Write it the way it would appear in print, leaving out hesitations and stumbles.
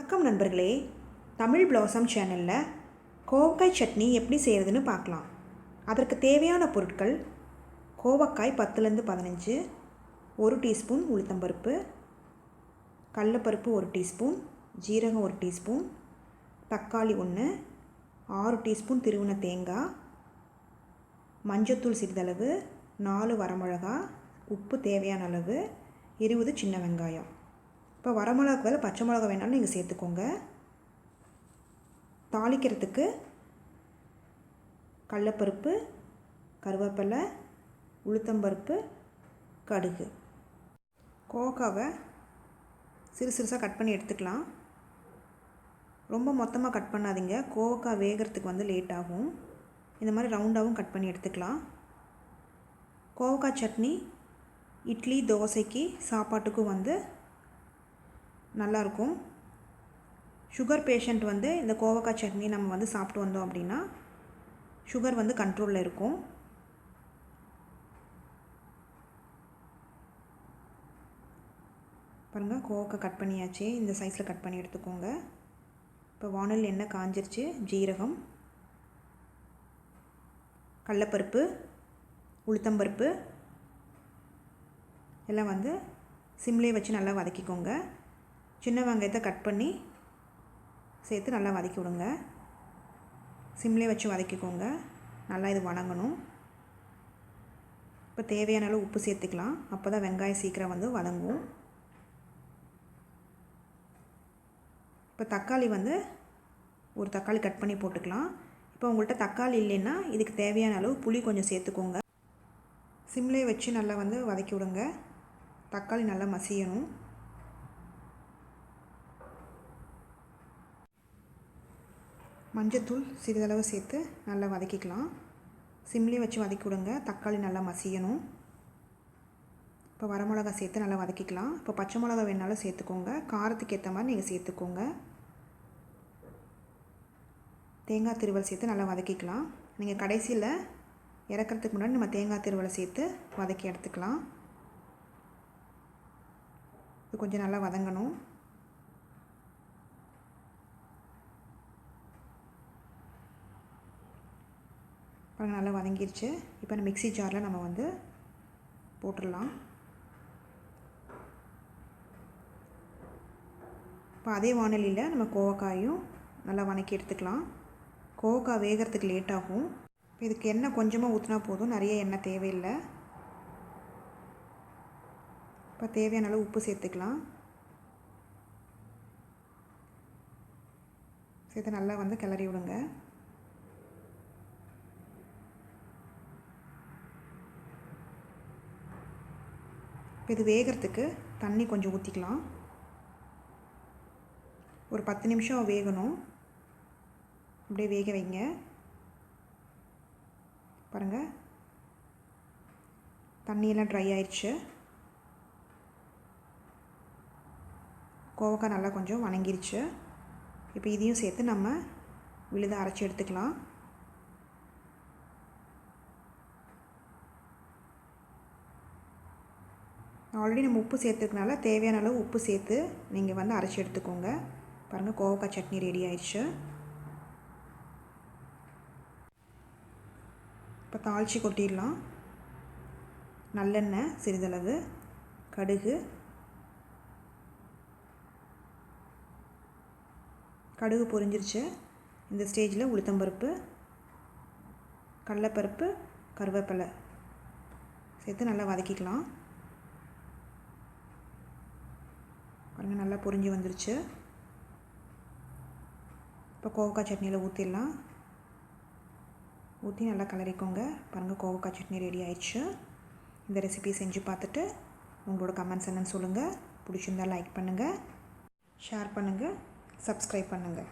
வணக்கம் நண்பர்களே, தமிழ் பிளாசம் சேனலில் கோவக்காய் சட்னி எப்படி செய்கிறதுன்னு பார்க்கலாம். அதற்கு தேவையான பொருட்கள்: கோவக்காய் 10லேருந்து 15, 1 டீஸ்பூன் உளுத்தம்பருப்பு, கடலைப்பருப்பு 1 டீஸ்பூன், ஜீரகம் 1 டீஸ்பூன், தக்காளி 1, 6 டீஸ்பூன் திருவின தேங்காய், மஞ்சத்தூள் சிறிதளவு, 4 வரமிளகா, உப்பு தேவையான அளவு, 20 சின்ன வெங்காயம். இப்போ வரமிளகாக்கு பதில் பச்சை மிளகா வேணாலும் நீங்கள் சேர்த்துக்கோங்க. தாளிக்கிறதுக்கு கடலைப்பருப்பு, கருவேப்பிலை, உளுத்தம்பருப்பு, கடுகு. கோவக்காவை சிறுசாக கட் பண்ணி எடுத்துக்கலாம். ரொம்ப மொத்தமாக கட் பண்ணாதீங்க, கோவக்காய் வேகிறதுக்கு லேட் ஆகும். இந்த மாதிரி ரவுண்டாகவும் கட் பண்ணி எடுத்துக்கலாம். கோவக்காய் சட்னி இட்லி, தோசைக்கு, சாப்பாட்டுக்கும் நல்லாயிருக்கும். சுகர் பேஷண்ட் இந்த கோவக்காய் சட்னி நம்ம சாப்பிட்டு வந்தோம் அப்படின்னா சுகர் கண்ட்ரோலில் இருக்கும். பாருங்கள், கோவக்காய் கட் பண்ணியாச்சு. இந்த சைஸில் கட் பண்ணி எடுத்துக்கோங்க. இப்போ வானல் எண்ணெய் காஞ்சிருச்சு. ஜீரகம், கடலைப்பருப்பு, உளுத்தம்பருப்பு எல்லாம் சிம்லேயே வச்சு நல்லா வதக்கிக்கோங்க. சின்ன வெங்காயத்தை கட் பண்ணி சேர்த்து நல்லா வதக்கி விடுங்க. சிம்லேயே வச்சு வதக்கிக்கோங்க. நல்லா இது வதங்கணும். இப்போ தேவையான அளவு உப்பு சேர்த்துக்கலாம். அப்போ தான் வெங்காயம் சீக்கிரம் வதங்கும். இப்போ தக்காளி ஒரு தக்காளி கட் பண்ணி போட்டுக்கலாம். இப்போ உங்கள்கிட்ட தக்காளி இல்லைன்னா இதுக்கு தேவையான அளவு புளி கொஞ்சம் சேர்த்துக்கோங்க. சிம்லேயே வச்சு நல்லா வதக்கி விடுங்க. தக்காளி நல்லா மசியணும். மஞ்சத்தூள் சிறிதளவு சேர்த்து நல்லா வதக்கிக்கலாம். சிம்லேயே வச்சு வதக்கி விடுங்க. தக்காளி நல்லா மசியணும். இப்போ வரமிளகா சேர்த்து நல்லா வதக்கிக்கலாம். இப்போ பச்சை மிளகா வேணாலும் சேர்த்துக்கோங்க. காரத்துக்கு ஏற்ற மாதிரி நீங்கள் சேர்த்துக்கோங்க. தேங்காய் திருவல் சேர்த்து நல்லா வதக்கிக்கலாம். நீங்கள் கடைசியில் இறக்கிறதுக்கு முன்னாடி நம்ம தேங்காய் திருவலை சேர்த்து வதக்கி எடுத்துக்கலாம். இது கொஞ்சம் நல்லா வதங்கணும். பாருங்கள், நல்லா வதங்கிடுச்சு. இப்போ மிக்ஸி ஜாரில் நம்ம போட்டுடலாம். இப்போ அதே வானலியில் நம்ம கோவக்காயும் நல்லா வதக்கி எடுத்துக்கலாம். கோவக்காய் வேகிறதுக்கு லேட் ஆகும். இப்போ இதுக்கு எண்ணெய் கொஞ்சமாக ஊற்றினா போதும், நிறைய எண்ணெய் தேவையில்லை. இப்போ தேவையான அளவு உப்பு சேர்த்துக்கலாம். சேர்த்து நல்லா கிளறி விடுங்க. இப்போ இது வேகிறதுக்கு தண்ணி கொஞ்சம் ஊற்றிக்கலாம். ஒரு 10 நிமிஷம் வேகணும். அப்படியே வேக வைங்க. பாருங்கள், தண்ணியெல்லாம் ட்ரை ஆயிடுச்சு. கோவக்காய் நல்லா கொஞ்சம் வணங்கிருச்சு. இப்போ இதையும் சேர்த்து நம்ம விழுத அரைச்சி எடுத்துக்கலாம். ஆல்ரெடி நம்ம உப்பு சேர்த்துக்கனால தேவையான அளவு உப்பு சேர்த்து நீங்கள் அரைச்சி எடுத்துக்கோங்க. பாருங்கள், கோவக்காய் சட்னி ரெடி ஆயிடுச்சு. இப்போ தாளித்து கொட்டிடலாம். நல்லெண்ணெய் சிறிதளவு, கடுகு, கடுகு பொரிஞ்சிருச்சு. இந்த ஸ்டேஜில் உளுத்தம்பருப்பு, கடலைப்பருப்பு, கருவேப்பிலை சேர்த்து நல்லா வதக்கிக்கலாம். பாருங்கள், நல்லா பொரிஞ்சு வந்துருச்சு. இப்போ கோவக்காய் சட்னியில் ஊற்றிடலாம். ஊற்றி நல்லா கலரிக்கோங்க. பாருங்கள், கோவக்காய் சட்னி ரெடி ஆயிடுச்சு. இந்த ரெசிபி செஞ்சு பார்த்துட்டு உங்களோட கமெண்ட்ஸ் என்னன்னு சொல்லுங்கள். பிடிச்சிருந்தால் லைக் பண்ணுங்கள், ஷேர் பண்ணுங்கள், சப்ஸ்கிரைப் பண்ணுங்கள்.